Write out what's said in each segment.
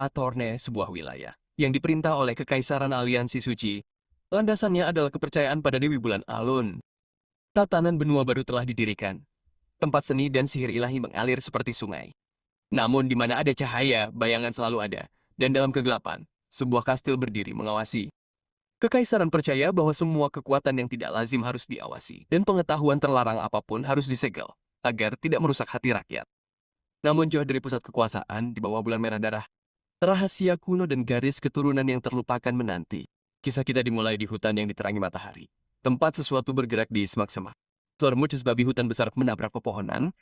Atorne, sebuah wilayah yang diperintah oleh Kekaisaran Aliansi Suci. Landasannya adalah kepercayaan pada Dewi Bulan Alun. Tatanan benua baru telah didirikan. Tempat seni dan sihir ilahi mengalir seperti sungai. Namun di mana ada cahaya, bayangan selalu ada. Dan dalam kegelapan, sebuah kastil berdiri mengawasi. Kekaisaran percaya bahwa semua kekuatan yang tidak lazim harus diawasi. Dan pengetahuan terlarang apapun harus disegel, agar tidak merusak hati rakyat. Namun jauh dari pusat kekuasaan, di bawah bulan merah darah, rahasia kuno dan garis keturunan yang terlupakan menanti. Kisah kita dimulai di hutan yang diterangi matahari. Tempat sesuatu bergerak di semak-semak. Seorang mucus babi hutan besar menabrak pepohonan,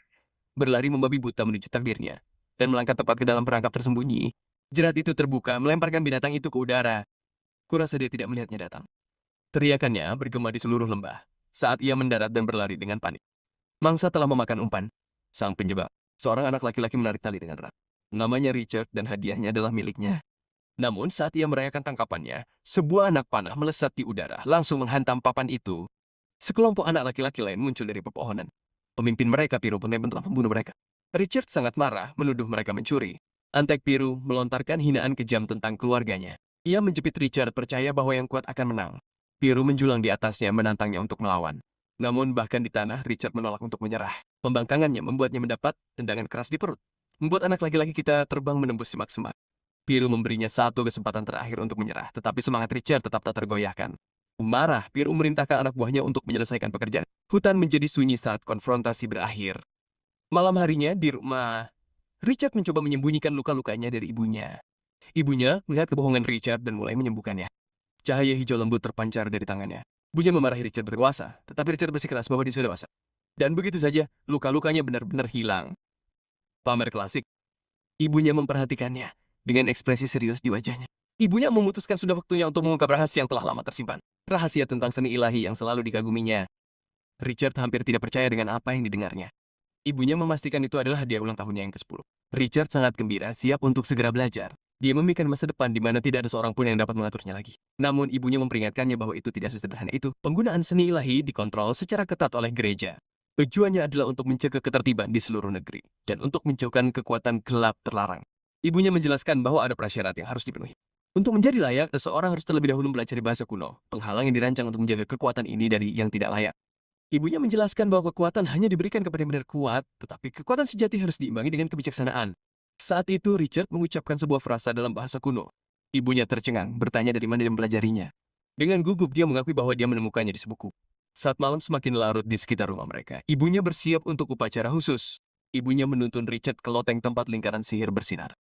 berlari membabi buta menuju takdirnya, dan melangkah tepat ke dalam perangkap tersembunyi. Jerat itu terbuka, melemparkan binatang itu ke udara. Kurasa dia tidak melihatnya datang. Teriakannya bergema di seluruh lembah, saat ia mendarat dan berlari dengan panik. Mangsa telah memakan umpan. Sang penjebak, seorang anak laki-laki menarik tali dengan erat. Namanya Richard dan hadiahnya adalah miliknya. Namun saat ia merayakan tangkapannya, sebuah anak panah melesat di udara, langsung menghantam papan itu. Sekelompok anak laki-laki lain muncul dari pepohonan. Pemimpin mereka, Piru, pun telah membunuh mereka. Richard sangat marah, menuduh mereka mencuri. Antek Piru melontarkan hinaan kejam tentang keluarganya. Ia menjepit Richard, percaya bahwa yang kuat akan menang. Piru menjulang di atasnya, menantangnya untuk melawan. Namun bahkan di tanah, Richard menolak untuk menyerah. Pembangkangannya membuatnya mendapat tendangan keras di perut. Membuat anak laki-laki kita terbang menembus semak-semak. Piru memberinya satu kesempatan terakhir untuk menyerah, tetapi semangat Richard tetap tak tergoyahkan. Marah, Piru memerintahkan anak buahnya untuk menyelesaikan pekerjaan. Hutan menjadi sunyi saat konfrontasi berakhir. Malam harinya di rumah, Richard mencoba menyembunyikan luka-lukanya dari ibunya. Ibunya melihat kebohongan Richard dan mulai menyembuhkannya. Cahaya hijau lembut terpancar dari tangannya. Ibunya memarahi Richard berkuasa, tetapi Richard bersikeras bahwa dia sudah dewasa. Dan begitu saja, luka-lukanya benar-benar hilang. Pamer klasik. Ibunya memperhatikannya dengan ekspresi serius di wajahnya. Ibunya memutuskan sudah waktunya untuk mengungkap rahasia yang telah lama tersimpan. Rahasia tentang seni ilahi yang selalu dikaguminya. Richard hampir tidak percaya dengan apa yang didengarnya. Ibunya memastikan itu adalah hadiah ulang tahunnya yang ke-10. Richard sangat gembira, siap untuk segera belajar. Dia memikirkan masa depan di mana tidak ada seorang pun yang dapat mengaturnya lagi. Namun ibunya memperingatkannya bahwa itu tidak sesederhana itu. Penggunaan seni ilahi dikontrol secara ketat oleh gereja. Tujuannya adalah untuk mencegah ketertiban di seluruh negeri dan untuk menjauhkan kekuatan gelap terlarang. Ibunya menjelaskan bahwa ada prasyarat yang harus dipenuhi. Untuk menjadi layak, seseorang harus terlebih dahulu mempelajari bahasa kuno, penghalang yang dirancang untuk menjaga kekuatan ini dari yang tidak layak. Ibunya menjelaskan bahwa kekuatan hanya diberikan kepada yang benar kuat, tetapi kekuatan sejati harus diimbangi dengan kebijaksanaan. Saat itu, Richard mengucapkan sebuah frasa dalam bahasa kuno. Ibunya tercengang, bertanya dari mana dia mempelajarinya. Dengan gugup, dia mengakui bahwa dia menemukannya di sebuku. Saat malam semakin larut di sekitar rumah mereka, ibunya bersiap untuk upacara khusus. Ibunya menuntun Richard ke loteng tempat lingkaran sihir bersinar.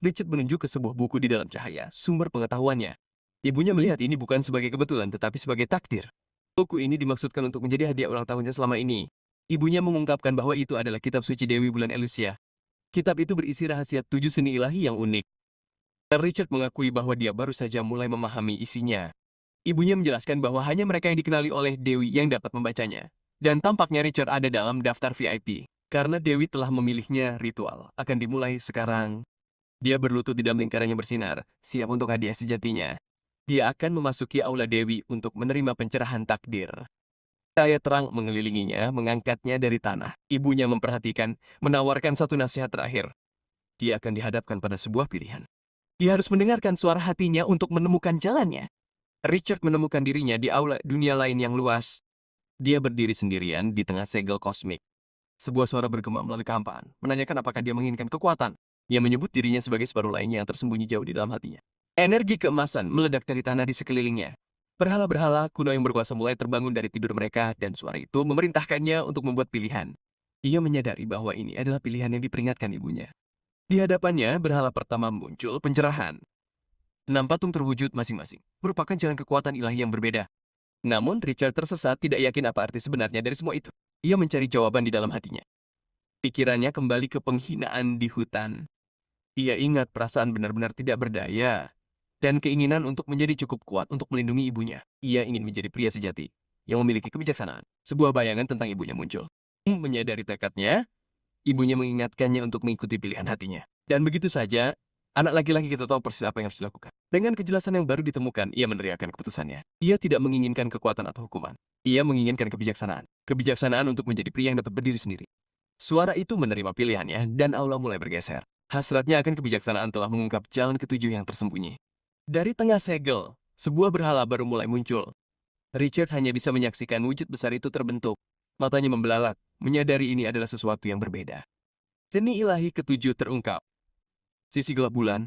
Richard menunjuk ke sebuah buku di dalam cahaya, sumber pengetahuannya. Ibunya melihat ini bukan sebagai kebetulan, tetapi sebagai takdir. Buku ini dimaksudkan untuk menjadi hadiah ulang tahunnya selama ini. Ibunya mengungkapkan bahwa itu adalah kitab suci Dewi Bulan Elusia. Kitab itu berisi rahasia 7 seni ilahi yang unik. Richard mengakui bahwa dia baru saja mulai memahami isinya. Ibunya menjelaskan bahwa hanya mereka yang dikenali oleh Dewi yang dapat membacanya. Dan tampaknya Richard ada dalam daftar VIP. Karena Dewi telah memilihnya, ritual akan dimulai sekarang. Dia berlutut di dalam lingkaran yang bersinar, siap untuk hadiah sejatinya. Dia akan memasuki aula Dewi untuk menerima pencerahan takdir. Cahaya terang mengelilinginya, mengangkatnya dari tanah. Ibunya memperhatikan, menawarkan satu nasihat terakhir. Dia akan dihadapkan pada sebuah pilihan. Dia harus mendengarkan suara hatinya untuk menemukan jalannya. Richard menemukan dirinya di aula dunia lain yang luas. Dia berdiri sendirian di tengah segel kosmik. Sebuah suara bergema melalui kehampaan, menanyakan apakah dia menginginkan kekuatan. Dia menyebut dirinya sebagai separuh lainnya yang tersembunyi jauh di dalam hatinya. Energi keemasan meledak dari tanah di sekelilingnya. Berhala-berhala kuno yang berkuasa mulai terbangun dari tidur mereka, dan suara itu memerintahkannya untuk membuat pilihan. Ia menyadari bahwa ini adalah pilihan yang diperingatkan ibunya. Di hadapannya, berhala pertama muncul pencerahan. 6 patung terwujud masing-masing, merupakan jalan kekuatan ilahi yang berbeda. Namun, Richard tersesat, tidak yakin apa arti sebenarnya dari semua itu. Ia mencari jawaban di dalam hatinya. Pikirannya kembali ke penghinaan di hutan. Ia ingat perasaan benar-benar tidak berdaya, dan keinginan untuk menjadi cukup kuat untuk melindungi ibunya. Ia ingin menjadi pria sejati, yang memiliki kebijaksanaan. Sebuah bayangan tentang ibunya muncul. Menyadari tekadnya, ibunya mengingatkannya untuk mengikuti pilihan hatinya. Dan begitu saja, anak laki-laki kita tahu persis apa yang harus dilakukan. Dengan kejelasan yang baru ditemukan, ia meneriakkan keputusannya. Ia tidak menginginkan kekuatan atau hukuman. Ia menginginkan kebijaksanaan. Kebijaksanaan untuk menjadi pria yang dapat berdiri sendiri. Suara itu menerima pilihannya, dan aula mulai bergeser. Hasratnya akan kebijaksanaan telah mengungkap jalan ketujuh yang tersembunyi. Dari tengah segel, sebuah berhala baru mulai muncul. Richard hanya bisa menyaksikan wujud besar itu terbentuk. Matanya membelalak, menyadari ini adalah sesuatu yang berbeda. Seni ilahi ketujuh terungkap. Sisi gelap bulan.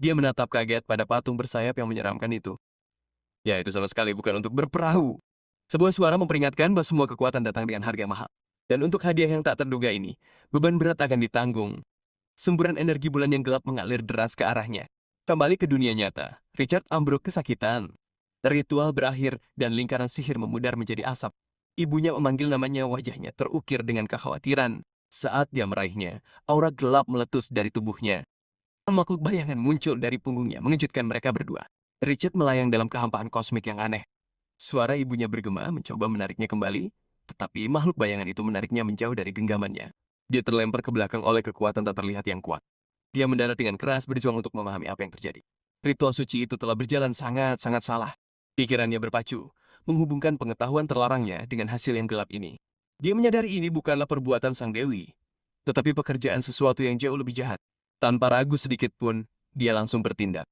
Dia menatap kaget pada patung bersayap yang menyeramkan itu. Ya, itu sama sekali bukan untuk berperahu. Sebuah suara memperingatkan bahwa semua kekuatan datang dengan harga mahal. Dan untuk hadiah yang tak terduga ini, beban berat akan ditanggung. Semburan energi bulan yang gelap mengalir deras ke arahnya. Kembali ke dunia nyata, Richard ambruk kesakitan. Ritual berakhir dan lingkaran sihir memudar menjadi asap. Ibunya memanggil namanya, wajahnya terukir dengan kekhawatiran. Saat dia meraihnya, aura gelap meletus dari tubuhnya. Makhluk bayangan muncul dari punggungnya, mengejutkan mereka berdua. Richard melayang dalam kehampaan kosmik yang aneh. Suara ibunya bergema mencoba menariknya kembali, tetapi makhluk bayangan itu menariknya menjauh dari genggamannya. Dia terlempar ke belakang oleh kekuatan tak terlihat yang kuat. Dia mendarat dengan keras berjuang untuk memahami apa yang terjadi. Ritual suci itu telah berjalan sangat-sangat salah. Pikirannya berpacu, menghubungkan pengetahuan terlarangnya dengan hasil yang gelap ini. Dia menyadari ini bukanlah perbuatan sang dewi, tetapi pekerjaan sesuatu yang jauh lebih jahat. Tanpa ragu sedikit pun, dia langsung bertindak.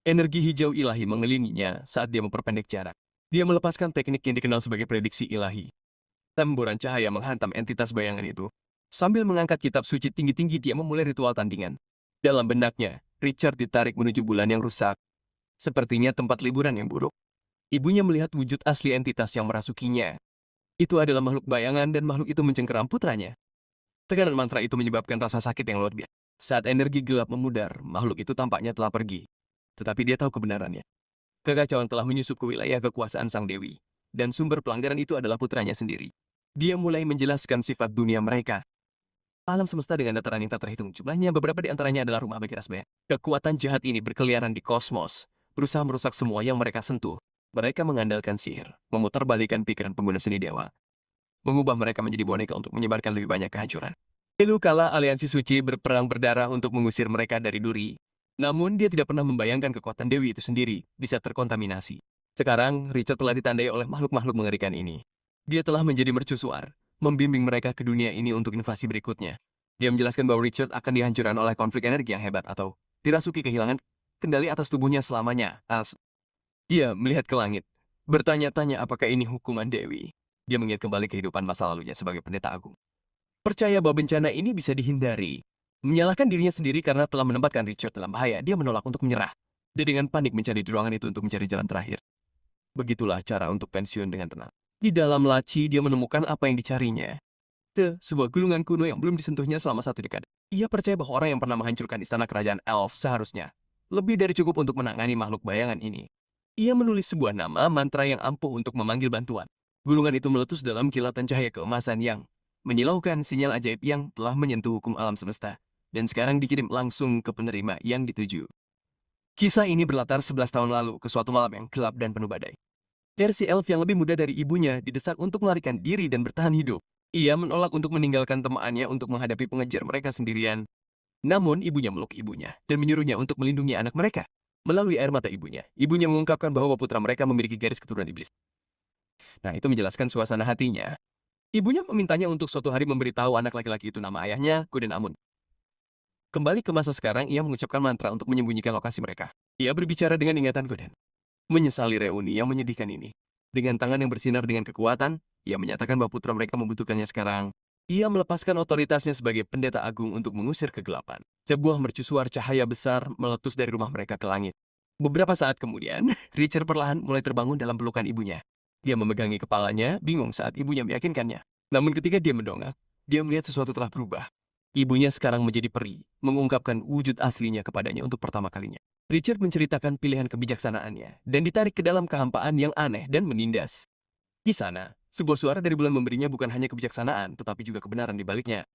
Energi hijau ilahi mengelilinginya saat dia memperpendek jarak. Dia melepaskan teknik yang dikenal sebagai prediksi ilahi. Temburan cahaya menghantam entitas bayangan itu. Sambil mengangkat kitab suci tinggi-tinggi, dia memulai ritual tandingan. Dalam benaknya, Richard ditarik menuju bulan yang rusak. Sepertinya tempat liburan yang buruk. Ibunya melihat wujud asli entitas yang merasukinya. Itu adalah makhluk bayangan dan makhluk itu mencengkeram putranya. Tekanan mantra itu menyebabkan rasa sakit yang luar biasa. Saat energi gelap memudar, makhluk itu tampaknya telah pergi. Tetapi dia tahu kebenarannya. Kekacauan telah menyusup ke wilayah kekuasaan sang dewi. Dan sumber pelanggaran itu adalah putranya sendiri. Dia mulai menjelaskan sifat dunia mereka. Alam semesta dengan dataran yang tak terhitung jumlahnya, beberapa di antaranya adalah rumah bagi ras banyak. Kekuatan jahat ini berkeliaran di kosmos, berusaha merusak semua yang mereka sentuh. Mereka mengandalkan sihir, memutarbalikkan pikiran pengguna seni dewa, mengubah mereka menjadi boneka untuk menyebarkan lebih banyak kehancuran. Lalu kala aliansi suci berperang berdarah untuk mengusir mereka dari duri. Namun dia tidak pernah membayangkan kekuatan dewi itu sendiri bisa terkontaminasi. Sekarang, Richard telah ditandai oleh makhluk-makhluk mengerikan ini. Dia telah menjadi mercusuar, membimbing mereka ke dunia ini untuk invasi berikutnya. Dia menjelaskan bahwa Richard akan dihancurkan oleh konflik energi yang hebat atau dirasuki kehilangan kendali atas tubuhnya selamanya. Dia melihat ke langit, bertanya-tanya apakah ini hukuman dewi. Dia mengingat kembali kehidupan masa lalunya sebagai pendeta agung. Percaya bahwa bencana ini bisa dihindari. Menyalahkan dirinya sendiri karena telah menempatkan Richard dalam bahaya, dia menolak untuk menyerah. Dia dengan panik mencari di ruangan itu untuk mencari jalan terakhir. Begitulah cara untuk pensiun dengan tenang. Di dalam laci, dia menemukan apa yang dicarinya. Sebuah gulungan kuno yang belum disentuhnya selama 1 dekade. Ia percaya bahwa orang yang pernah menghancurkan istana kerajaan Elf seharusnya lebih dari cukup untuk menangani makhluk bayangan ini. Ia menulis sebuah nama mantra yang ampuh untuk memanggil bantuan. Gulungan itu meletus dalam kilatan cahaya keemasan yang menyilaukan sinyal ajaib yang telah menyentuh hukum alam semesta. Dan sekarang dikirim langsung ke penerima yang dituju. Kisah ini berlatar 11 tahun lalu ke suatu malam yang gelap dan penuh badai. Versi Elf yang lebih muda dari ibunya didesak untuk melarikan diri dan bertahan hidup. Ia menolak untuk meninggalkan temannya untuk menghadapi pengejar mereka sendirian. Namun ibunya meluk ibunya dan menyuruhnya untuk melindungi anak mereka. Melalui air mata ibunya mengungkapkan bahwa putra mereka memiliki garis keturunan iblis. Nah, itu menjelaskan suasana hatinya. Ibunya memintanya untuk suatu hari memberitahu anak laki-laki itu nama ayahnya, Goden Amun. Kembali ke masa sekarang, ia mengucapkan mantra untuk menyembunyikan lokasi mereka. Ia berbicara dengan ingatan Goden. Menyesali reuni yang menyedihkan ini. Dengan tangan yang bersinar dengan kekuatan, ia menyatakan bahwa putra mereka membutuhkannya sekarang. Ia melepaskan otoritasnya sebagai pendeta agung untuk mengusir kegelapan. Sebuah mercusuar cahaya besar meletus dari rumah mereka ke langit. Beberapa saat kemudian, Richard perlahan mulai terbangun dalam pelukan ibunya. Dia memegangi kepalanya, bingung saat ibunya meyakinkannya. Namun ketika dia mendongak, dia melihat sesuatu telah berubah. Ibunya sekarang menjadi peri, mengungkapkan wujud aslinya kepadanya untuk pertama kalinya. Richard menceritakan pilihan kebijaksanaannya, dan ditarik ke dalam kehampaan yang aneh dan menindas. Di sana, sebuah suara dari bulan memberinya bukan hanya kebijaksanaan, tetapi juga kebenaran di baliknya.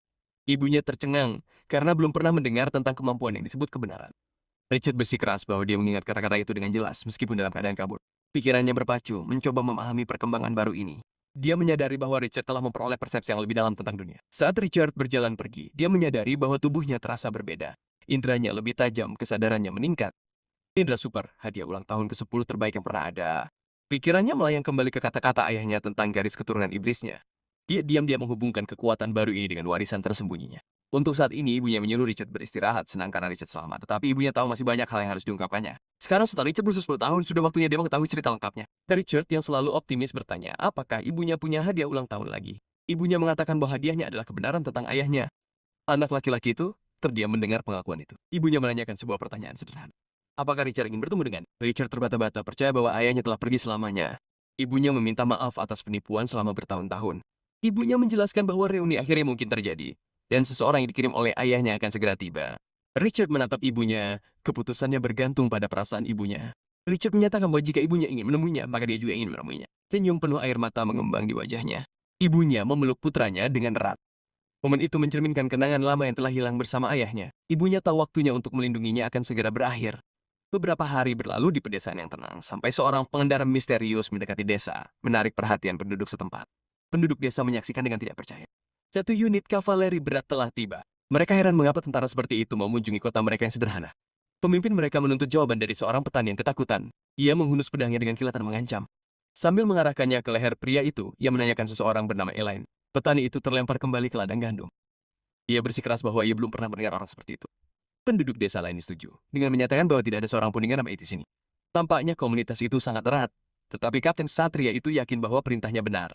Ibunya tercengang, karena belum pernah mendengar tentang kemampuan yang disebut kebenaran. Richard bersikeras bahwa dia mengingat kata-kata itu dengan jelas, meskipun dalam keadaan kabur. Pikirannya berpacu, mencoba memahami perkembangan baru ini. Dia menyadari bahwa Richard telah memperoleh persepsi yang lebih dalam tentang dunia. Saat Richard berjalan pergi, dia menyadari bahwa tubuhnya terasa berbeda. Indranya lebih tajam, kesadarannya meningkat. Indra super, hadiah ulang tahun ke-10 terbaik yang pernah ada. Pikirannya melayang kembali ke kata-kata ayahnya tentang garis keturunan iblisnya. Dia diam-diam menghubungkan kekuatan baru ini dengan warisan tersembunyinya. Untuk saat ini, ibunya menyuruh Richard beristirahat, senang karena Richard selamat. Tetapi ibunya tahu masih banyak hal yang harus diungkapkannya. Sekarang setelah Richard berusia 10 tahun, sudah waktunya dia mengetahui cerita lengkapnya. Richard yang selalu optimis bertanya, apakah ibunya punya hadiah ulang tahun lagi? Ibunya mengatakan bahwa hadiahnya adalah kebenaran tentang ayahnya. Anak laki-laki itu terdiam mendengar pengakuan itu. Ibunya menanyakan sebuah pertanyaan sederhana. Apakah Richard ingin bertemu dengan? Richard terbata-bata percaya bahwa ayahnya telah pergi selamanya. Ibunya meminta maaf atas penipuan selama bertahun-tahun. Ibunya menjelaskan bahwa reuni akhirnya mungkin terjadi, dan seseorang yang dikirim oleh ayahnya akan segera tiba. Richard menatap ibunya, keputusannya bergantung pada perasaan ibunya. Richard menyatakan bahwa jika ibunya ingin menemuinya, maka dia juga ingin menemuinya. Senyum penuh air mata mengembang di wajahnya. Ibunya memeluk putranya dengan erat. Momen itu mencerminkan kenangan lama yang telah hilang bersama ayahnya. Ibunya tahu waktunya untuk melindunginya akan segera berakhir. Beberapa hari berlalu di pedesaan yang tenang, sampai seorang pengendara misterius mendekati desa, menarik perhatian penduduk setempat. Penduduk desa menyaksikan dengan tidak percaya. Satu unit kavaleri berat telah tiba. Mereka heran mengapa tentara seperti itu mau mengunjungi kota mereka yang sederhana. Pemimpin mereka menuntut jawaban dari seorang petani yang ketakutan. Ia menghunus pedangnya dengan kilatan mengancam. Sambil mengarahkannya ke leher pria itu, ia menanyakan seseorang bernama Elaine. Petani itu terlempar kembali ke ladang gandum. Ia bersikeras bahwa ia belum pernah mendengar orang seperti itu. Penduduk desa lain setuju, dengan menyatakan bahwa tidak ada seorang pun dengan nama itu di sini. Tampaknya komunitas itu sangat erat, tetapi Kapten Satria itu yakin bahwa perintahnya benar.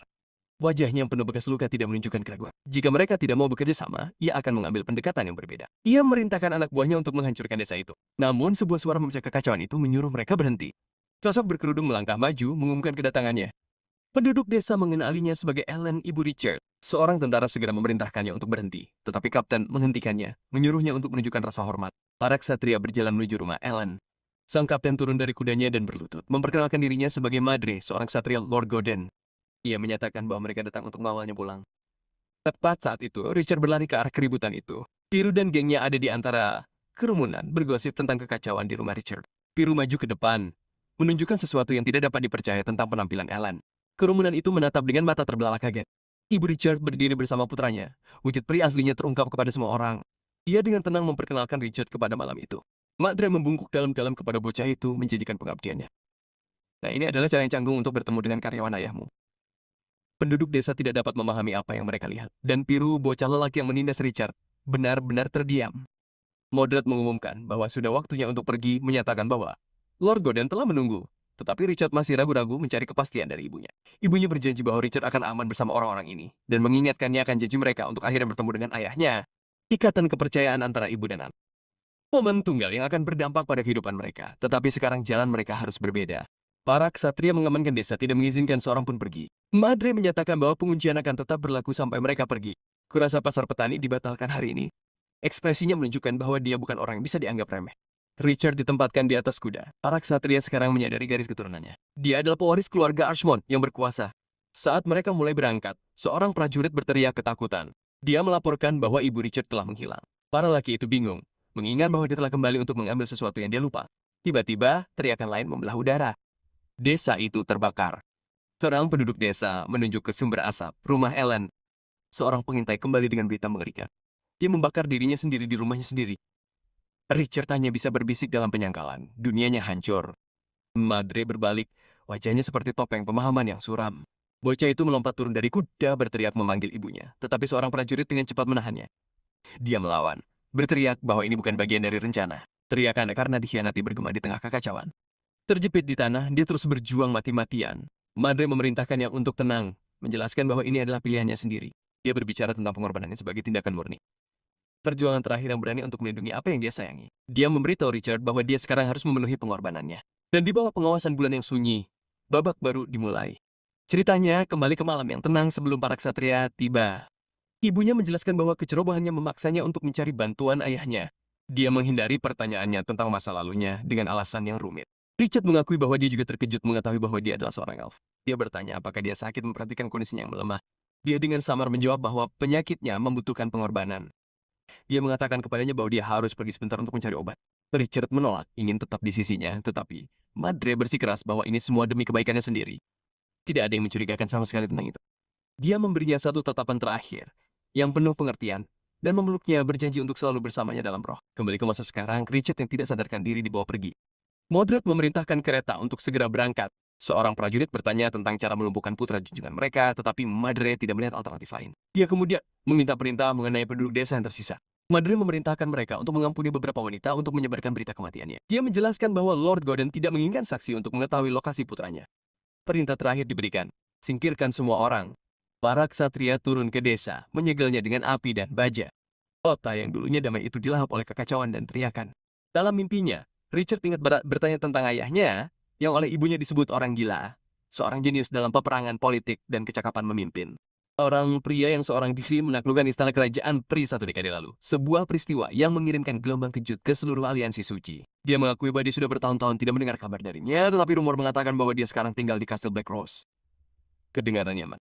Wajahnya yang penuh bekas luka tidak menunjukkan keraguan. Jika mereka tidak mau bekerja sama, ia akan mengambil pendekatan yang berbeda. Ia merintahkan anak buahnya untuk menghancurkan desa itu. Namun, sebuah suara memecah kekacauan itu menyuruh mereka berhenti. Sosok berkerudung melangkah maju, mengumumkan kedatangannya. Penduduk desa mengenalinya sebagai Ellen, ibu Richard. Seorang tentara segera memerintahkannya untuk berhenti, tetapi kapten menghentikannya, menyuruhnya untuk menunjukkan rasa hormat. Para ksatria berjalan menuju rumah Ellen. Sang kapten turun dari kudanya dan berlutut, memperkenalkan dirinya sebagai Madre, seorang ksatria Lord Godden. Ia menyatakan bahwa mereka datang untuk mengawalnya pulang. Tepat saat itu, Richard berlari ke arah keributan itu. Piru dan gengnya ada di antara kerumunan, bergosip tentang kekacauan di rumah Richard. Piru maju ke depan, menunjukkan sesuatu yang tidak dapat dipercaya tentang penampilan Ellen. Kerumunan itu menatap dengan mata terbelalak kaget. Ibu Richard berdiri bersama putranya. Wujud peri aslinya terungkap kepada semua orang. Ia dengan tenang memperkenalkan Richard kepada malam itu. Madre membungkuk dalam-dalam kepada bocah itu, menjanjikan pengabdiannya. Nah, ini adalah cara yang canggung untuk bertemu dengan karyawan ayahmu. Penduduk desa tidak dapat memahami apa yang mereka lihat. Dan Piru, bocah lelaki yang menindas Richard, benar-benar terdiam. Modrat mengumumkan bahwa sudah waktunya untuk pergi, menyatakan bahwa Lord Godden telah menunggu. Tetapi Richard masih ragu-ragu mencari kepastian dari ibunya. Ibunya berjanji bahwa Richard akan aman bersama orang-orang ini, dan mengingatkannya akan janji mereka untuk akhirnya bertemu dengan ayahnya. Ikatan kepercayaan antara ibu dan anak. Momen tunggal yang akan berdampak pada kehidupan mereka, tetapi sekarang jalan mereka harus berbeda. Para ksatria mengamankan desa tidak mengizinkan seorang pun pergi. Madre menyatakan bahwa penguncian akan tetap berlaku sampai mereka pergi. Kurasa pasar petani dibatalkan hari ini. Ekspresinya menunjukkan bahwa dia bukan orang yang bisa dianggap remeh. Richard ditempatkan di atas kuda. Para ksatria sekarang menyadari garis keturunannya. Dia adalah pewaris keluarga Archmont yang berkuasa. Saat mereka mulai berangkat, seorang prajurit berteriak ketakutan. Dia melaporkan bahwa ibu Richard telah menghilang. Para laki itu bingung, mengingat bahwa dia telah kembali untuk mengambil sesuatu yang dia lupa. Tiba-tiba, teriakan lain membelah udara. Desa itu terbakar. Seorang penduduk desa menunjuk ke sumber asap, rumah Ellen. Seorang pengintai kembali dengan berita mengerikan. Dia membakar dirinya sendiri di rumahnya sendiri. Richard hanya bisa berbisik dalam penyangkalan. Dunianya hancur. Madre berbalik, wajahnya seperti topeng pemahaman yang suram. Bocah itu melompat turun dari kuda berteriak memanggil ibunya, tetapi seorang prajurit dengan cepat menahannya. Dia melawan, berteriak bahwa ini bukan bagian dari rencana. Teriakan karena dikhianati bergema di tengah kekacauan. Terjepit di tanah, dia terus berjuang mati-matian. Madre memerintahkannya untuk tenang, menjelaskan bahwa ini adalah pilihannya sendiri. Dia berbicara tentang pengorbanannya sebagai tindakan murni. Perjuangan terakhir yang berani untuk melindungi apa yang dia sayangi. Dia memberitahu Richard bahwa dia sekarang harus memenuhi pengorbanannya. Dan di bawah pengawasan bulan yang sunyi, babak baru dimulai. Ceritanya kembali ke malam yang tenang sebelum para ksatria tiba. Ibunya menjelaskan bahwa kecerobohannya memaksanya untuk mencari bantuan ayahnya. Dia menghindari pertanyaannya tentang masa lalunya dengan alasan yang rumit. Richard mengakui bahwa dia juga terkejut mengetahui bahwa dia adalah seorang elf. Dia bertanya apakah dia sakit memperhatikan kondisinya yang melemah. Dia dengan samar menjawab bahwa penyakitnya membutuhkan pengorbanan. Dia mengatakan kepadanya bahwa dia harus pergi sebentar untuk mencari obat. Richard menolak, ingin tetap di sisinya, tetapi Madre bersikeras bahwa ini semua demi kebaikannya sendiri. Tidak ada yang mencurigakan sama sekali tentang itu. Dia memberinya satu tatapan terakhir, yang penuh pengertian, dan memeluknya berjanji untuk selalu bersamanya dalam roh. Kembali ke masa sekarang, Richard yang tidak sadarkan diri dibawa pergi. Modrat memerintahkan kereta untuk segera berangkat. Seorang prajurit bertanya tentang cara melumpuhkan putra junjungan mereka, tetapi Madre tidak melihat alternatif lain. Dia kemudian meminta perintah mengenai penduduk desa yang tersisa. Madre memerintahkan mereka untuk mengampuni beberapa wanita untuk menyebarkan berita kematiannya. Dia menjelaskan bahwa Lord Gordon tidak menginginkan saksi untuk mengetahui lokasi putranya. Perintah terakhir diberikan. Singkirkan semua orang. Para ksatria turun ke desa, menyegelnya dengan api dan baja. Kota yang dulunya damai itu dilahap oleh kekacauan dan teriakan. Dalam mimpinya, Richard ingat bertanya tentang ayahnya, yang oleh ibunya disebut orang gila. Seorang jenius dalam peperangan politik dan kecakapan memimpin. Orang pria yang seorang diri menaklukkan istana kerajaan Pri 1 dekade lalu. Sebuah peristiwa yang mengirimkan gelombang kejut ke seluruh aliansi suci. Dia mengakui bahwa dia sudah bertahun-tahun tidak mendengar kabar darinya, tetapi rumor mengatakan bahwa dia sekarang tinggal di Castle Black Rose. Kedengaran nyaman.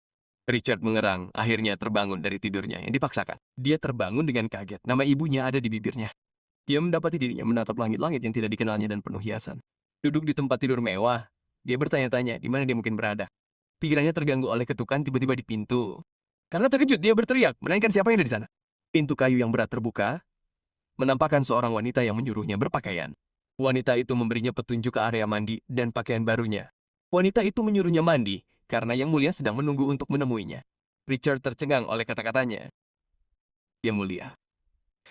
Richard mengerang, akhirnya terbangun dari tidurnya yang dipaksakan. Dia terbangun dengan kaget, nama ibunya ada di bibirnya. Dia mendapati dirinya menatap langit-langit yang tidak dikenalnya dan penuh hiasan. Duduk di tempat tidur mewah, dia bertanya-tanya di mana dia mungkin berada. Pikirannya terganggu oleh ketukan tiba-tiba di pintu. Karena terkejut, dia berteriak, menanyakan siapa yang ada di sana. Pintu kayu yang berat terbuka, menampakkan seorang wanita yang menyuruhnya berpakaian. Wanita itu memberinya petunjuk ke area mandi dan pakaian barunya. Wanita itu menyuruhnya mandi, karena Yang Mulia sedang menunggu untuk menemuinya. Richard tercengang oleh kata-katanya. Yang Mulia.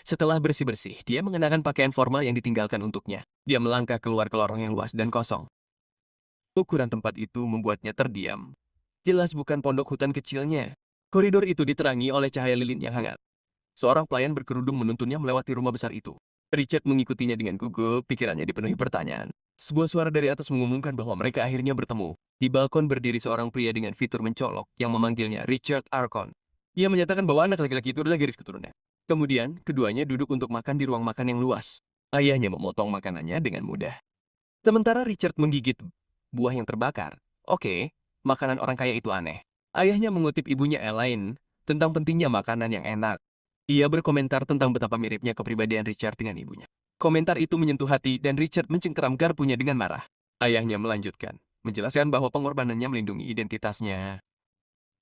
Setelah bersih-bersih, dia mengenakan pakaian formal yang ditinggalkan untuknya. Dia melangkah keluar ke lorong yang luas dan kosong. Ukuran tempat itu membuatnya terdiam. Jelas bukan pondok hutan kecilnya. Koridor itu diterangi oleh cahaya lilin yang hangat. Seorang pelayan berkerudung menuntunnya melewati rumah besar itu. Richard mengikutinya dengan gugup, pikirannya dipenuhi pertanyaan. Sebuah suara dari atas mengumumkan bahwa mereka akhirnya bertemu. Di balkon berdiri seorang pria dengan fitur mencolok yang memanggilnya Richard Arkon. Ia menyatakan bahwa anak laki-laki itu adalah garis keturunan. Kemudian, keduanya duduk untuk makan di ruang makan yang luas. Ayahnya memotong makanannya dengan mudah. Sementara Richard menggigit buah yang terbakar. Oke, makanan orang kaya itu aneh. Ayahnya mengutip ibunya Elaine tentang pentingnya makanan yang enak. Ia berkomentar tentang betapa miripnya kepribadian Richard dengan ibunya. Komentar itu menyentuh hati dan Richard mencengkeram garpunya dengan marah. Ayahnya melanjutkan, menjelaskan bahwa pengorbanannya melindungi identitasnya.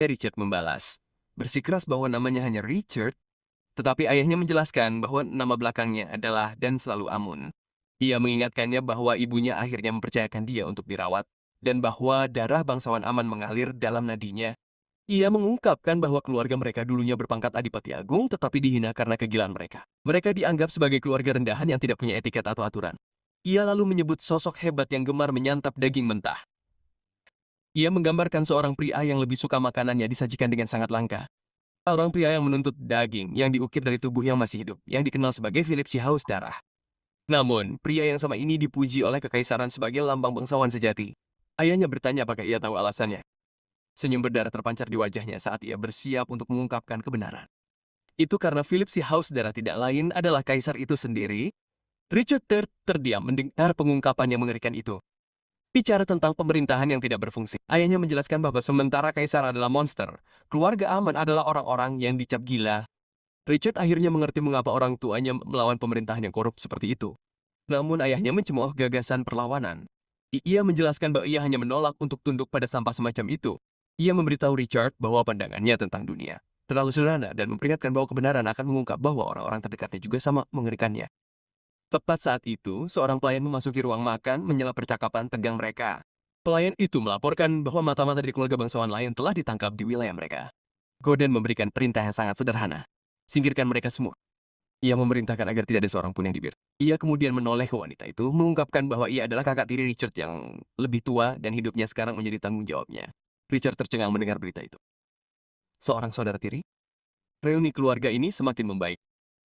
Richard membalas, bersikeras bahwa namanya hanya Richard, tetapi ayahnya menjelaskan bahwa nama belakangnya adalah dan selalu Amun. Ia mengingatkannya bahwa ibunya akhirnya mempercayakan dia untuk dirawat, dan bahwa darah bangsawan Aman mengalir dalam nadinya. Ia mengungkapkan bahwa keluarga mereka dulunya berpangkat Adipati Agung tetapi dihina karena kegilaan mereka. Mereka dianggap sebagai keluarga rendahan yang tidak punya etiket atau aturan. Ia lalu menyebut sosok hebat yang gemar menyantap daging mentah. Ia menggambarkan seorang pria yang lebih suka makanannya disajikan dengan sangat langka. Seorang pria yang menuntut daging yang diukir dari tubuh yang masih hidup, yang dikenal sebagai Philip si Haus Darah. Namun, pria yang sama ini dipuji oleh kekaisaran sebagai lambang bangsawan sejati. Ayahnya bertanya apakah ia tahu alasannya. Senyum berdarah terpancar di wajahnya saat ia bersiap untuk mengungkapkan kebenaran. Itu karena Philip si Haus Darah tidak lain adalah kaisar itu sendiri. Richard terdiam mendengar pengungkapan yang mengerikan itu. Bicara tentang pemerintahan yang tidak berfungsi. Ayahnya menjelaskan bahwa sementara kaisar adalah monster, keluarga Aman adalah orang-orang yang dicap gila. Richard akhirnya mengerti mengapa orang tuanya melawan pemerintahan yang korup seperti itu. Namun ayahnya mencemooh gagasan perlawanan. Ia menjelaskan bahwa ia hanya menolak untuk tunduk pada sampah semacam itu. Ia memberitahu Richard bahwa pandangannya tentang dunia terlalu sederhana dan memperingatkan bahwa kebenaran akan mengungkap bahwa orang-orang terdekatnya juga sama mengerikannya. Tepat saat itu, seorang pelayan memasuki ruang makan menyela percakapan tegang mereka. Pelayan itu melaporkan bahwa mata-mata dari keluarga bangsawan lain telah ditangkap di wilayah mereka. Gordon memberikan perintah yang sangat sederhana. Singkirkan mereka semua. Ia memerintahkan agar tidak ada seorang pun yang dibir. Ia kemudian menoleh ke wanita itu, mengungkapkan bahwa ia adalah kakak tiri Richard yang lebih tua dan hidupnya sekarang menjadi tanggung jawabnya. Richard tercengang mendengar berita itu. Seorang saudara tiri? Reuni keluarga ini semakin membaik.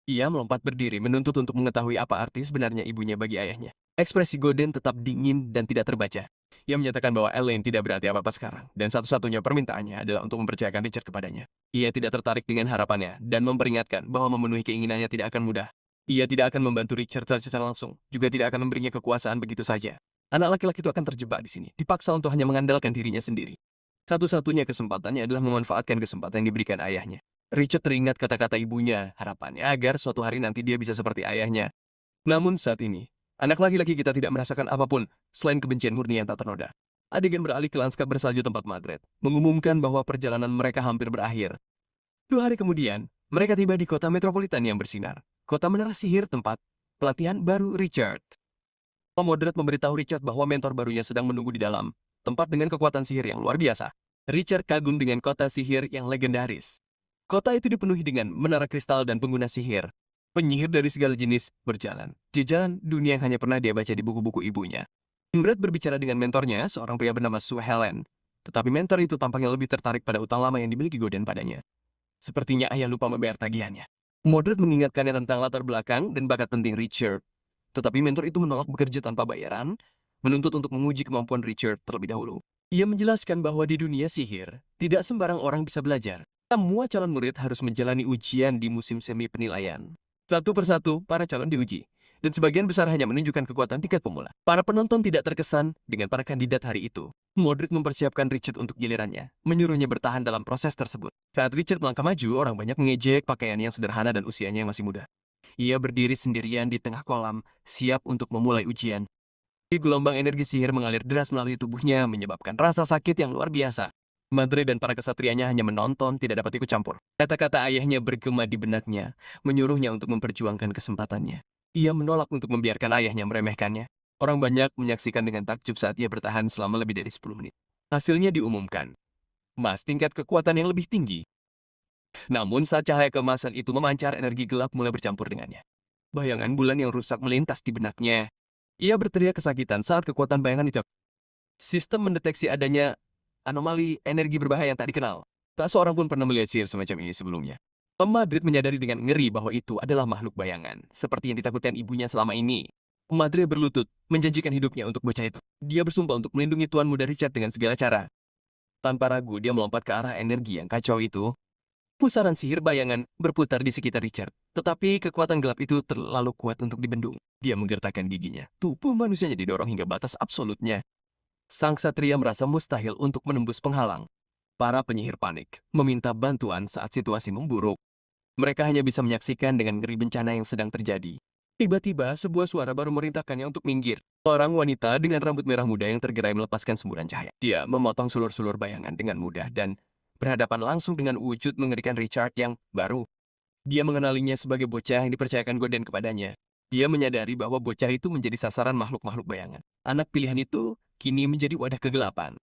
Ia melompat berdiri menuntut untuk mengetahui apa arti sebenarnya ibunya bagi ayahnya. Ekspresi Gordon tetap dingin dan tidak terbaca. Ia menyatakan bahwa Elaine tidak berarti apa-apa sekarang, dan satu-satunya permintaannya adalah untuk mempercayakan Richard kepadanya. Ia tidak tertarik dengan harapannya, dan memperingatkan bahwa memenuhi keinginannya tidak akan mudah. Ia tidak akan membantu Richard secara langsung, juga tidak akan memberinya kekuasaan begitu saja. Anak laki-laki itu akan terjebak di sini, dipaksa untuk hanya mengandalkan dirinya sendiri. Satu-satunya kesempatannya adalah memanfaatkan kesempatan yang diberikan ayahnya. Richard teringat kata-kata ibunya, harapannya agar suatu hari nanti dia bisa seperti ayahnya. Namun saat ini, anak laki-laki kita tidak merasakan apapun selain kebencian murni yang tak ternoda. Adegan beralih ke lanskap bersalju tempat Margaret, mengumumkan bahwa perjalanan mereka hampir berakhir. 2 hari kemudian, mereka tiba di kota metropolitan yang bersinar. Kota menara sihir tempat pelatihan baru Richard. Pemodrat memberitahu Richard bahwa mentor barunya sedang menunggu di dalam, tempat dengan kekuatan sihir yang luar biasa. Richard kagum dengan kota sihir yang legendaris. Kota itu dipenuhi dengan menara kristal dan pengguna sihir. Penyihir dari segala jenis berjalan di jalan dunia yang hanya pernah dia baca di buku-buku ibunya. Brad berbicara dengan mentornya, seorang pria bernama Sue Helen. Tetapi mentor itu tampaknya lebih tertarik pada utang lama yang dimiliki Goden padanya. Sepertinya ayah lupa membayar tagihannya. Mordred mengingatkannya tentang latar belakang dan bakat penting Richard. Tetapi mentor itu menolak bekerja tanpa bayaran, menuntut untuk menguji kemampuan Richard terlebih dahulu. Ia menjelaskan bahwa di dunia sihir, tidak sembarang orang bisa belajar. Semua calon murid harus menjalani ujian di musim semi penilaian. Satu persatu, para calon diuji. Dan sebagian besar hanya menunjukkan kekuatan tingkat pemula. Para penonton tidak terkesan dengan para kandidat hari itu. Mordred mempersiapkan Richard untuk gilirannya, menyuruhnya bertahan dalam proses tersebut. Saat Richard melangkah maju, orang banyak mengejek pakaian yang sederhana dan usianya yang masih muda. Ia berdiri sendirian di tengah kolam, siap untuk memulai ujian. Gelombang energi sihir mengalir deras melalui tubuhnya, menyebabkan rasa sakit yang luar biasa. Madre dan para kesatrianya hanya menonton, tidak dapat ikut campur. Kata-kata ayahnya bergema di benaknya, menyuruhnya untuk memperjuangkan kesempatannya. Ia menolak untuk membiarkan ayahnya meremehkannya. Orang banyak menyaksikan dengan takjub saat ia bertahan selama lebih dari 10 menit. Hasilnya diumumkan. Mas tingkat kekuatan yang lebih tinggi. Namun saat cahaya keemasan itu memancar, energi gelap mulai bercampur dengannya. Bayangan bulan yang rusak melintas di benaknya. Ia berteriak kesakitan saat kekuatan bayangan itu. Sistem mendeteksi adanya anomali energi berbahaya yang tak dikenal. Tak seorang pun pernah melihat sihir semacam ini sebelumnya. Madrid menyadari dengan ngeri bahwa itu adalah makhluk bayangan, seperti yang ditakutkan ibunya selama ini. Madrid berlutut, menjanjikan hidupnya untuk bocah itu. Dia bersumpah untuk melindungi Tuan Muda Richard dengan segala cara. Tanpa ragu, dia melompat ke arah energi yang kacau itu. Pusaran sihir bayangan berputar di sekitar Richard, tetapi kekuatan gelap itu terlalu kuat untuk dibendung. Dia menggertakkan giginya. Tubuh manusianya didorong hingga batas absolutnya. Sang Ksatria merasa mustahil untuk menembus penghalang. Para penyihir panik, meminta bantuan saat situasi memburuk. Mereka hanya bisa menyaksikan dengan ngeri bencana yang sedang terjadi. Tiba-tiba, sebuah suara baru merintahkannya untuk minggir. Seorang wanita dengan rambut merah muda yang tergerai melepaskan semburan cahaya. Dia memotong sulur-sulur bayangan dengan mudah dan berhadapan langsung dengan wujud mengerikan Richard yang baru. Dia mengenalinya sebagai bocah yang dipercayakan Goden kepadanya. Dia menyadari bahwa bocah itu menjadi sasaran makhluk-makhluk bayangan. Anak pilihan itu kini menjadi wadah kegelapan.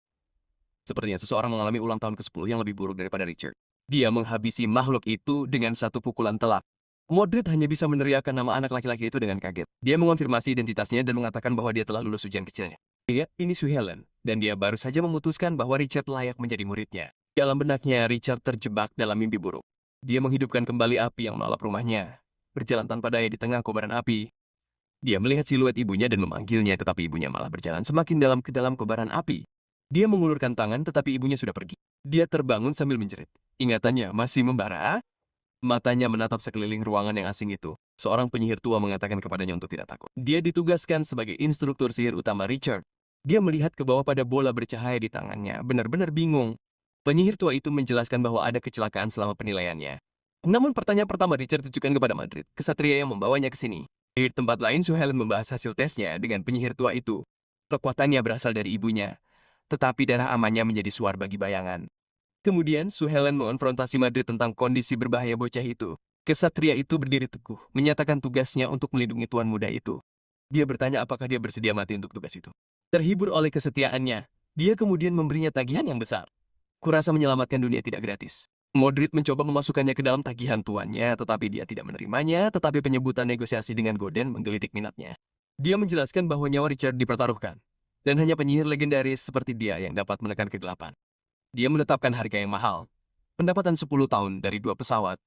Sepertinya seseorang mengalami ulang tahun ke-10 yang lebih buruk daripada Richard. Dia menghabisi makhluk itu dengan satu pukulan telak. Mordred hanya bisa meneriakkan nama anak laki-laki itu dengan kaget. Dia mengonfirmasi identitasnya dan mengatakan bahwa dia telah lulus ujian kecilnya. Iya, ini Sue Helen, dan dia baru saja memutuskan bahwa Richard layak menjadi muridnya. Dalam benaknya, Richard terjebak dalam mimpi buruk. Dia menghidupkan kembali api yang melalap rumahnya, berjalan tanpa daya di tengah kobaran api. Dia melihat siluet ibunya dan memanggilnya, tetapi ibunya malah berjalan semakin dalam ke dalam kobaran api. Dia mengulurkan tangan, tetapi ibunya sudah pergi. Dia terbangun sambil menjerit. Ingatannya masih membara. Matanya menatap sekeliling ruangan yang asing itu. Seorang penyihir tua mengatakan kepadanya untuk tidak takut. Dia ditugaskan sebagai instruktur sihir utama Richard. Dia melihat ke bawah pada bola bercahaya di tangannya, benar-benar bingung. Penyihir tua itu menjelaskan bahwa ada kecelakaan selama penilaiannya. Namun pertanyaan pertama Richard tujukan kepada Madrid, kesatria yang membawanya ke sini. Di tempat lain, Sue Helen membahas hasil tesnya dengan penyihir tua itu. Kekuatannya berasal dari ibunya, tetapi darah amannya menjadi suar bagi bayangan. Kemudian, Sue Helen mengonfrontasi Madrid tentang kondisi berbahaya bocah itu. Kesatria itu berdiri teguh, menyatakan tugasnya untuk melindungi tuan muda itu. Dia bertanya apakah dia bersedia mati untuk tugas itu. Terhibur oleh kesetiaannya, dia kemudian memberinya tagihan yang besar. Kurasa menyelamatkan dunia tidak gratis. Mordred mencoba memasukkannya ke dalam tagihan tuannya, tetapi dia tidak menerimanya, tetapi penyebutan negosiasi dengan Goden menggelitik minatnya. Dia menjelaskan bahwa nyawa Richard dipertaruhkan, dan hanya penyihir legendaris seperti dia yang dapat menekan kegelapan. Dia menetapkan harga yang mahal, pendapatan 10 tahun dari 2 pesawat.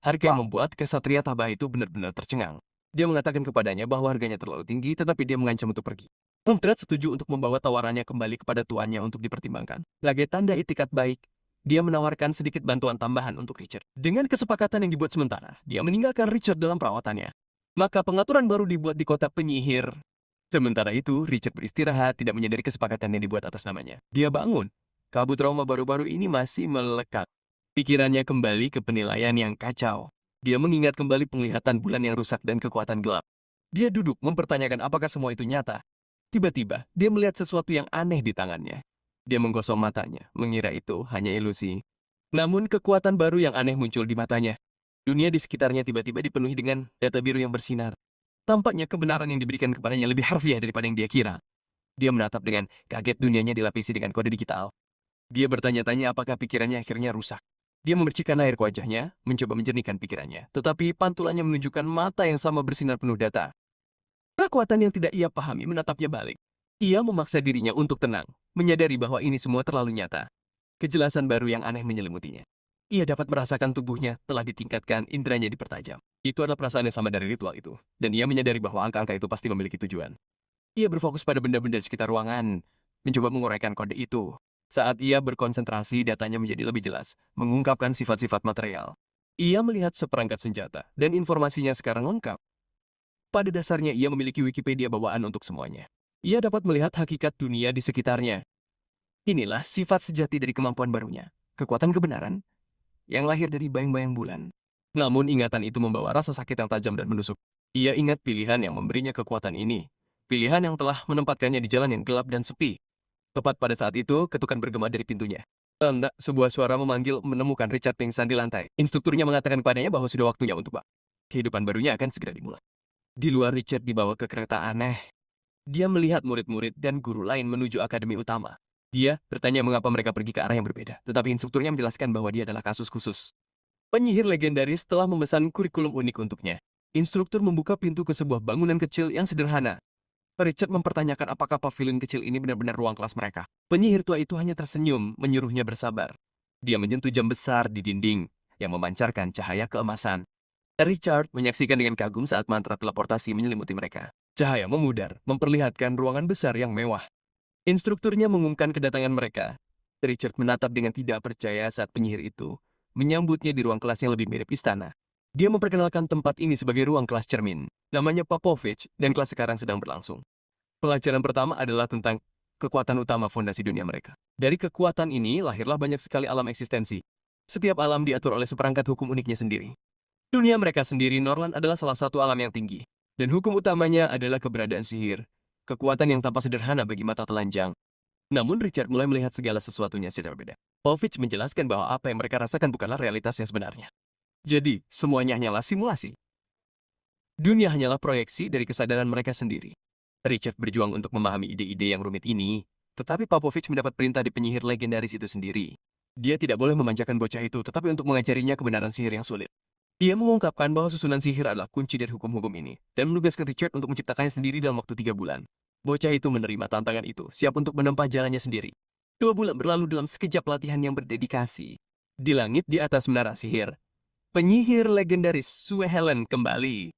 Harga yang membuat kesatria tabah itu benar-benar tercengang. Dia mengatakan kepadanya bahwa harganya terlalu tinggi, tetapi dia mengancam untuk pergi. Mordred setuju untuk membawa tawarannya kembali kepada tuannya untuk dipertimbangkan. Sebagai tanda itikat baik, dia menawarkan sedikit bantuan tambahan untuk Richard. Dengan kesepakatan yang dibuat sementara, dia meninggalkan Richard dalam perawatannya. Maka pengaturan baru dibuat di kota penyihir. Sementara itu, Richard beristirahat, tidak menyadari kesepakatan yang dibuat atas namanya. Dia bangun. Kabut trauma baru-baru ini masih melekat. Pikirannya kembali ke penilaian yang kacau. Dia mengingat kembali penglihatan bulan yang rusak dan kekuatan gelap. Dia duduk mempertanyakan apakah semua itu nyata. Tiba-tiba, dia melihat sesuatu yang aneh di tangannya. Dia menggosok matanya, mengira itu hanya ilusi. Namun kekuatan baru yang aneh muncul di matanya. Dunia di sekitarnya tiba-tiba dipenuhi dengan data biru yang bersinar. Tampaknya kebenaran yang diberikan kepadanya lebih harfiah daripada yang dia kira. Dia menatap dengan kaget, dunianya dilapisi dengan kode digital. Dia bertanya-tanya apakah pikirannya akhirnya rusak. Dia memercikkan air ke wajahnya, mencoba menjernihkan pikirannya, tetapi pantulannya menunjukkan mata yang sama bersinar penuh data. Kekuatan yang tidak ia pahami menatapnya balik. Ia memaksa dirinya untuk tenang, menyadari bahwa ini semua terlalu nyata. Kejelasan baru yang aneh menyelimutinya. Ia dapat merasakan tubuhnya telah ditingkatkan, inderanya dipertajam. Itu adalah perasaan yang sama dari ritual itu, dan ia menyadari bahwa angka-angka itu pasti memiliki tujuan. Ia berfokus pada benda-benda di sekitar ruangan, mencoba menguraikan kode itu. Saat ia berkonsentrasi, datanya menjadi lebih jelas, mengungkapkan sifat-sifat material. Ia melihat seperangkat senjata, dan informasinya sekarang lengkap. Pada dasarnya ia memiliki Wikipedia bawaan untuk semuanya. Ia dapat melihat hakikat dunia di sekitarnya. Inilah sifat sejati dari kemampuan barunya, kekuatan kebenaran, yang lahir dari bayang-bayang bulan. Namun ingatan itu membawa rasa sakit yang tajam dan menusuk. Ia ingat pilihan yang memberinya kekuatan ini, pilihan yang telah menempatkannya di jalan yang gelap dan sepi. Tepat pada saat itu, ketukan bergema dari pintunya. Enggak, sebuah suara memanggil menemukan Richard pingsan di lantai. Instrukturnya mengatakan kepadanya bahwa sudah waktunya untuk kehidupan barunya akan segera dimulai. Di luar, Richard dibawa ke kereta aneh. Dia melihat murid-murid dan guru lain menuju akademi utama. Dia bertanya mengapa mereka pergi ke arah yang berbeda, tetapi instrukturnya menjelaskan bahwa dia adalah kasus khusus. Penyihir legendaris telah memesan kurikulum unik untuknya. Instruktur membuka pintu ke sebuah bangunan kecil yang sederhana. Richard mempertanyakan apakah pavilion kecil ini benar-benar ruang kelas mereka. Penyihir tua itu hanya tersenyum, menyuruhnya bersabar. Dia menyentuh jam besar di dinding yang memancarkan cahaya keemasan. Richard menyaksikan dengan kagum saat mantra teleportasi menyelimuti mereka. Cahaya memudar, memperlihatkan ruangan besar yang mewah. Instrukturnya mengumumkan kedatangan mereka. Richard menatap dengan tidak percaya saat penyihir itu menyambutnya di ruang kelas yang lebih mirip istana. Dia memperkenalkan tempat ini sebagai ruang kelas cermin. Namanya Popovich, dan kelas sekarang sedang berlangsung. Pelajaran pertama adalah tentang kekuatan utama fondasi dunia mereka. Dari kekuatan ini lahirlah banyak sekali alam eksistensi. Setiap alam diatur oleh seperangkat hukum uniknya sendiri. Dunia mereka sendiri, Norland, adalah salah satu alam yang tinggi. Dan hukum utamanya adalah keberadaan sihir. Kekuatan yang tampak sederhana bagi mata telanjang. Namun Richard mulai melihat segala sesuatunya secara berbeda. Popovich menjelaskan bahwa apa yang mereka rasakan bukanlah realitas yang sebenarnya. Jadi, semuanya hanyalah simulasi. Dunia hanyalah proyeksi dari kesadaran mereka sendiri. Richard berjuang untuk memahami ide-ide yang rumit ini, tetapi Popovich mendapat perintah di penyihir legendaris itu sendiri. Dia tidak boleh memanjakan bocah itu, tetapi untuk mengajarinya kebenaran sihir yang sulit. Dia mengungkapkan bahwa susunan sihir adalah kunci dari hukum-hukum ini, dan menugaskan Richard untuk menciptakannya sendiri dalam waktu 3 bulan. Bocah itu menerima tantangan itu, siap untuk menempuh jalannya sendiri. 2 bulan berlalu dalam sekejap latihan yang berdedikasi. Di langit di atas menara sihir, penyihir legendaris Sue Helen kembali.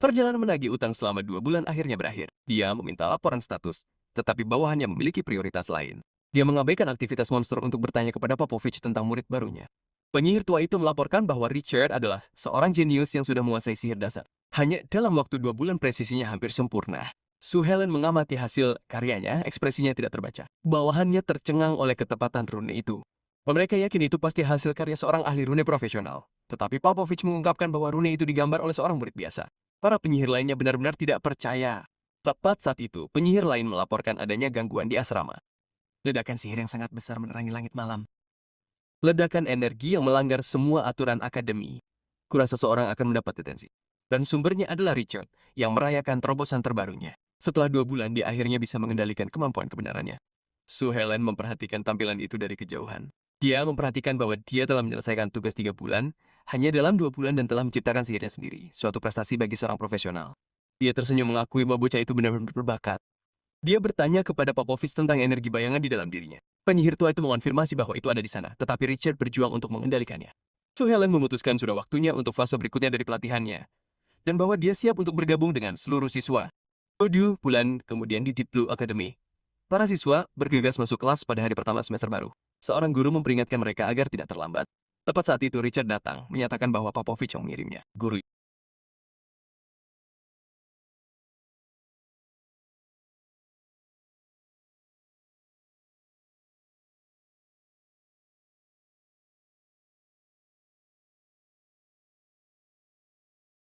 Perjalanan menagih utang selama 2 bulan akhirnya berakhir. Dia meminta laporan status, tetapi bawahannya memiliki prioritas lain. Dia mengabaikan aktivitas monster untuk bertanya kepada Popovich tentang murid barunya. Penyihir tua itu melaporkan bahwa Richard adalah seorang jenius yang sudah menguasai sihir dasar. Hanya dalam waktu 2 bulan presisinya hampir sempurna. Sue Helen mengamati hasil karyanya, ekspresinya tidak terbaca. Bawahannya tercengang oleh ketepatan rune itu. Mereka yakin itu pasti hasil karya seorang ahli rune profesional. Tetapi Popovich mengungkapkan bahwa rune itu digambar oleh seorang murid biasa. Para penyihir lainnya benar-benar tidak percaya. Tepat saat itu, penyihir lain melaporkan adanya gangguan di asrama. Ledakan sihir yang sangat besar menerangi langit malam. Ledakan energi yang melanggar semua aturan akademi. Kurasa seorang akan mendapat detensi. Dan sumbernya adalah Richard, yang merayakan terobosan terbarunya. Setelah 2 bulan, dia akhirnya bisa mengendalikan kemampuan kebenarannya. Sue Helen memperhatikan tampilan itu dari kejauhan. Dia memperhatikan bahwa dia telah menyelesaikan tugas 3 bulan, hanya dalam 2 bulan dan telah menciptakan sihirnya sendiri, suatu prestasi bagi seorang profesional. Dia tersenyum mengakui bahwa bocah itu benar-benar berbakat. Dia bertanya kepada Popovich tentang energi bayangan di dalam dirinya. Penyihir tua itu mengonfirmasi bahwa itu ada di sana, tetapi Richard berjuang untuk mengendalikannya. Sue Helen memutuskan sudah waktunya untuk fase berikutnya dari pelatihannya, dan bahwa dia siap untuk bergabung dengan seluruh siswa. 2 bulan kemudian di Deep Blue Academy, para siswa bergegas masuk kelas pada hari pertama semester baru. Seorang guru memperingatkan mereka agar tidak terlambat. Tepat saat itu Richard datang, menyatakan bahwa Popovich yang mengirimnya. Guru